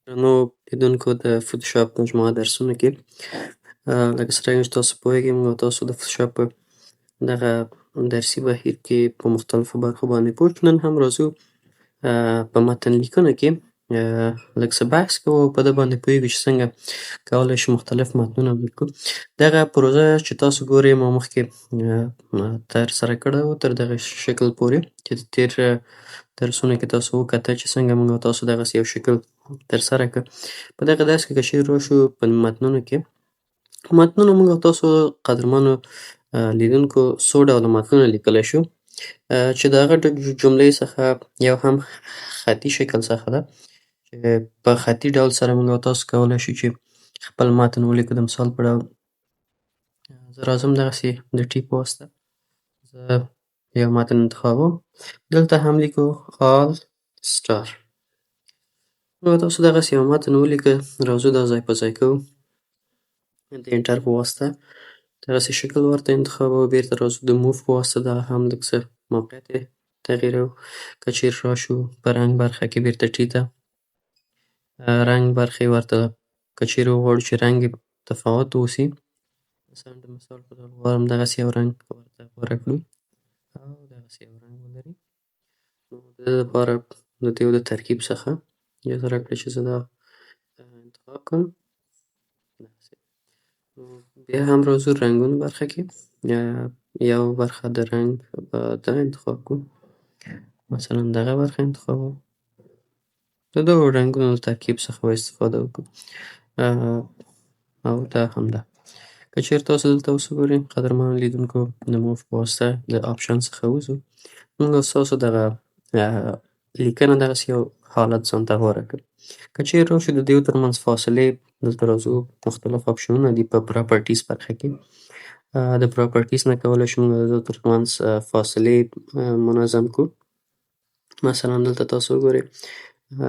درنو لیدونکو د فوتوشاپ مجموعه درسونو کې لکه څرنګه چې تاسو پوهیږئ موږ او تاسو د فوتوشاپ په دغه درسي بهیر کې په مختلفو برخو باندې پوه شو. نن هم راځو په متن لیکنه کې لږ څه بحث کوو او په ده باندې پوهیږو چې څنګه کولی شو مختلف متنونه ولیکو. دغه پروژه چې تاسو ګورئ ما مخکې ترسره کړې وه تر دغه شکل پورې چې د تېر درسونو کې تاسو وکتل چې څنګه موږ او تاسو دغسې یو شکل ترسره کړ. په دغه درس کې که چیرې راشو په متنونو کې موږ او تاسو قدرمنو لیدونکو څو ډوله متنونه لیکلی شو چې د هغه جملې څخه یو هم خطي شکل څخه ده چې په خطي ډول سره موږ او تاسو کولی شو چې خپل متن ولیکو. د مثال په ډول زه راځم دغسې د ټي په واسطه زه یو متن انتخابوم. دلته هم لیکو آل سټار. موږ او تاسو دغسې یو متن ولیکه. راځو دا ځای په ځای کوو د انټر په واسطه دغسې شکل ورته انتخابوو. بیرته راځو د موف په واسطه دا هم لږ څه موقعیت یې تغییروو. که چیرې راشو په رنګ برخه کې بیرته ټي ته رنګ برخې ورته که چیرې وغواړو چې رنګ یې تفاوت واوسي مثلا د مثال په ډول غواړم دغسې یو رنګ ورته غوره کړو او دغسې یو رنګ ولري. نو د دې دپاره د دې د ترکیب څخه اجازه راکړئ چې زه دا انتخاب کړم دغسې. نو بیا هم راځو رنګونو برخه کې یو برخه د رنګ به دا انتخاب کړو مثلا دغه برخه انتخابوم. د دغو رنګونو له ترکیب څخه به استفاده وکړو او دا هم ده. که چیرې تاسو دلته اوس وګورئ قدرمنو لیدونکو د موف په واسطه د آپشن څخه وځو. موږ او ستاسو دغه لیکنه دغسې یو حالت ځانته غوره کړ. که چیرې راشو د دې ترمنځ فاصلې دلته راځو مختلف آپشنونه دي په پراپرټیز برخه کې. د پراپرټیز نه کولی شو موږ د دې ترمنځ فاصلې منظم کړو. مثلا دلته تاسو وګورئ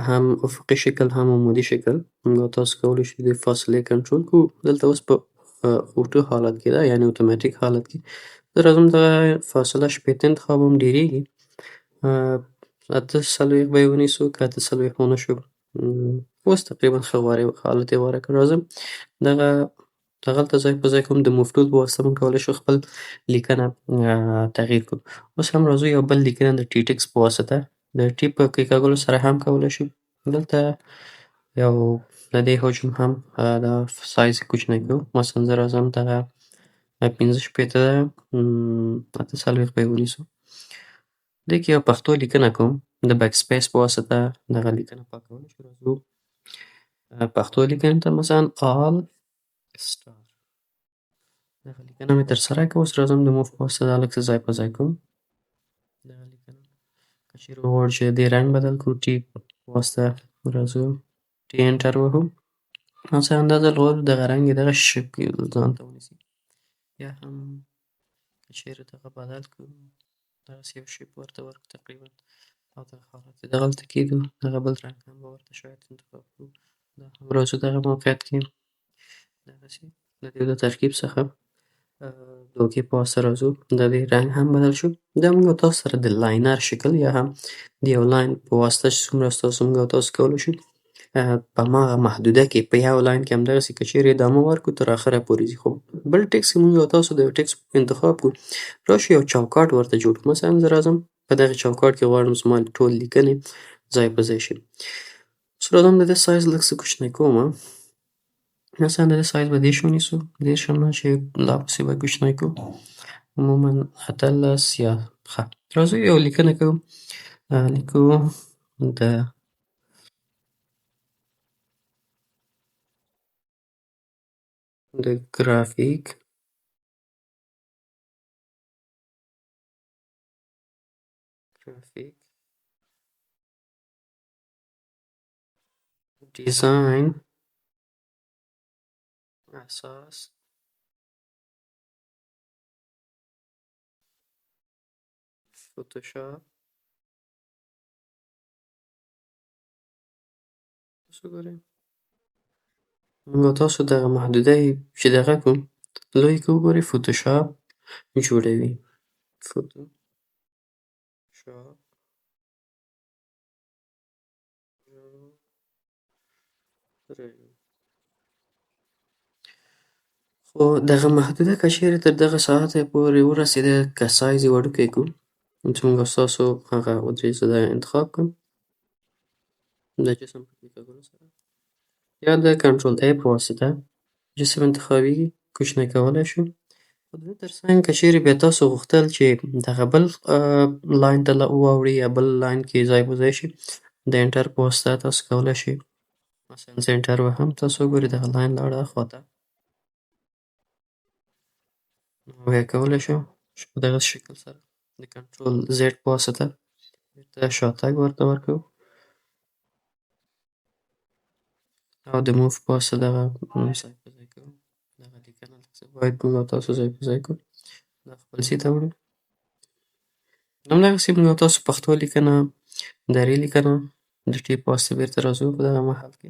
هم افقي شکل هم عمودي شکل موږ او تاسو کولی شو د فاصلې کنټرول کړو. دلته اوس په اوټو حالت کې ده یعنې اتوماتیک حالت کې. زه راځم دغه فاصله شپېته انتخابوم ډېرېږي 48 به یې ونیسو. که 48 ونه شو اوس تقریبا ښه حالت یې غوره کړ. راځم دغلته ځای په ځای کوم د موف ټول په واسطه موږ کولی شو خپل لیکنه تغییر کړو. اوس هم راځو یو بل لیکنه د ټي ټکس په واسطه د ټي په کېکاږلو سره هم کولی شو. دلته یو د دې حجم هم د سایز یې کوچنی کړو. مثلا زه راځم دغه 45 48 به یې ونیسو. دې کې یو پښتو لیکنه کوم د بیک سپیس په واسطه دغه لیکنه پاکولی شو. راځو پښتو لیکنې ته مثلا آل سټار دغه لیکنه مې ترسره کړه. اوس راځم د موف په واسطه دا لږ څه ځای په ځای کوم. دغه لیکنه که چیرې وغواړو چې د دې رنګ بدل کړو ټي په واسطه راځو ټي انټر وهو. مثلا دا ځل غواړو دغه رنګ یې دغه شکل ځانته ونیسي. یا هم که چیرې دغه بدل کړو دغسې یو شیپ ورته ورکړو تقریبا او دغه حالت یې دغلته کېږدو. دغه بل رنګ هم به ورته شاید انتخاب کړو. دا هم راځو دغه موقعیت کې دغسې د دې د ترکیب څخه د اوکې په واسطه راځو. د دې رنګ هم بدل شو. دا موږ او تاسو سره د لاینر شکل یا هم د یو لاین په واسطه چې څومره ستاسو موږ او تاسو کولی شو په هماغه محدوده کې په یو لاین کې همدغسې که چیرې ادامه ورکړو تر آخره پورې ځي. خو بل ټکس کې موږ او تاسو د یو ټکس انتخاب کړو راشو یو چوکاټ ورته جوړ کړو. مثلا زه راځم په دغه چوکاټ کې غواړم زما ټول لیکنې ځای په ځای شي. اوس راځم د دې سایز لږ څه کوچنی کومه. مثلا د دې سایز به 10 ونیسو. 10 هم نه چې لا پسې به کوچنی کړو عموما 18 یا ښه. راځو یو لیکنه کوو لیکو د ګرافیک ډیزاین اساس فوتوشاپ. تاسو وګورئ موږ او تاسو دغه محدوده یې چې دغه کړو لوی که وګورئ فوتوشاپ جوړوي. فوتوشاپ خو دغه محدوده که چیرې تر دغه ساعته پورې ورسېده که سایز یې وړوکی کړو چې موږ او ستاسو هغه ودرې زره انتخاب کړو د جسم په کلیک کولو سره یا د کنټرول A په واسطه جسم انتخابېږي کوچنی کولی شو. خو د دې تر څنګ که چیرې بیا تاسو غوښتل چې دغه بل لاین ته واوړي یا بل لاین کې ځای په ځای شي د انټر په واسطه تاسو کولی شئ مثلا زه انټر وهم تاسو وګورئ دغه لاین لاړه اخواته نو بیا کولی شو چې په دغه شکل سره د کنټرول Z په واسطه بیرته شاتګ ورته ورکړو او د موف په واسطه دغه ځای په ځای کوو دغه لیکنه باید موږ او تاسو ځای په ځای کړو دا خپل ځای ته وړو همدغسې موږ او تاسو پښتو لیکنه دري لیکنه د ټیپ په واسطه بیرته راځو په دغه محل کې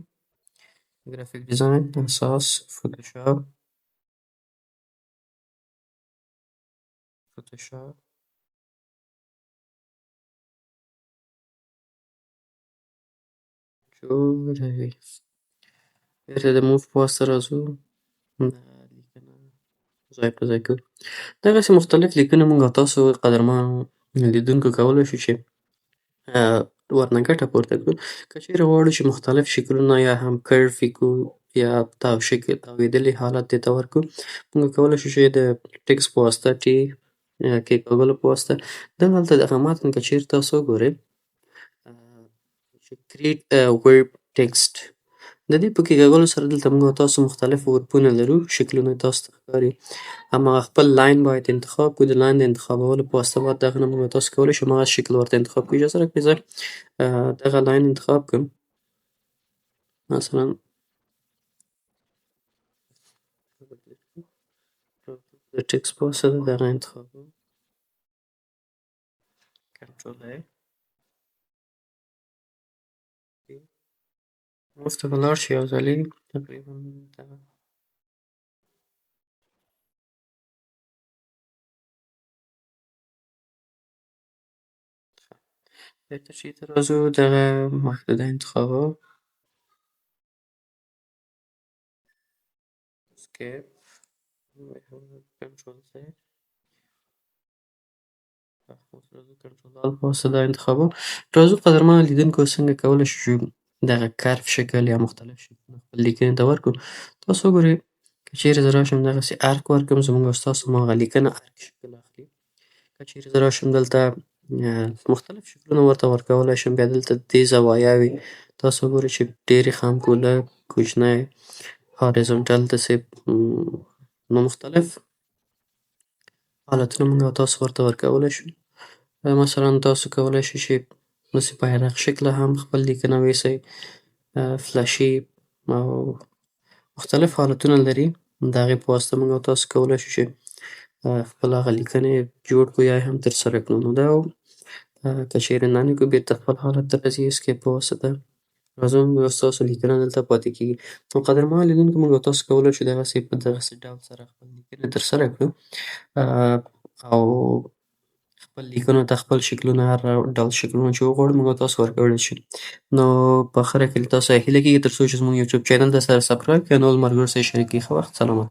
ګرافیک ډیزاین اساس فوتوشاپ جوړوي بیرته د موف په واسطه راځو دغه لیکنه ځای په ځای کوو دغسې مختلف لیکونه موږ او تاسو قدرمنو لیدونکو کولی شو چې ورنه ګټه پورته کړو که چیرې غواړو چې مختلف شکلونه یا هم کرف یې کړو یا تاویدلي حالت دې ته ورکړو موږ کولی شو چې د ټکس په واسطه ټي کېکاږلو په واسطه دلته دغه متن که چیرې تاسو وګورئ چې کریټ ورب ټکسټ د دې په کېکاږلو سره دلته موږ او تاسو مختلف وربونه لرو شکلونه تاسو ته ښکاري هماغه خپل لاین باید انتخاب کړو د لاین د انتخابولو په واسطه باید دغه نه موږ او تاسو کولی شو هماغه شکل ورته انتخاب کړو اجازه راکړئ زه دغه لاین انتخاب کړم مثلا د ټکس په واسطه دغه انتخاب کوم کنټرول A موف ته به لاړ شي یو ځلې تقریبا دغه بیرته چې ته راځو دغه محدوده انتخابوو اسکیپ کنټرول Z کنټرول په واسطه دا انتخابوو راځو قدرمنو لیدونکو څنګه کولی شو چې دغه کرف شکل یا مختلف شکلونه خپل لیکنې ته ورکړو تاسو وګورئ که چیرې زه راشم دغسې ارک ورکړم زموږ او ستاسو هماغه لیکنه ارک شکل اخلي که چیرې زه راشم دلته مختلف شکلونه ورته ورکولی شم بیا دلته دې زوایاوې تاسو وګورئ چې ډېرې خام کړو لږ کوچنی هاریزونټل داسې نو مختلف حالتونه موږ او تاسو ورته ورکولی شو مثلا تاسو کولی شئ چې داسې بیرغ شکله هم خپل لیکنه ویسئ فلشي او مختلف حالتونه لري د هغې په واسطه موږ او تاسو کولی شو چې خپل هغه لیکنې جوړ کړو یا یې هم ترسره کړو نو دا که چیرې نه کړو بیرته خپل حالت ته راځي اسکیپ په واسطه راځو موږ او ستاسو لیکنه دلته پاتې کېږي نو قدرمنو لیدونکو موږ او تاسو کولی شو دغسې په دغسې ډول سره خپل لیکنې ترسره کړو او خپل لیکنو ته خپل شکلونه هر ډول شکلونه چې وغواړو موږ او تاسو ورکولی شو نو په آخره کې له تاسو هیله کېږي تر څو چې زموږ یوټیوب چینل درسره سبسکرایب کړئ نورو ملګرو سره یې شریک کړئ ښه وخت سلامت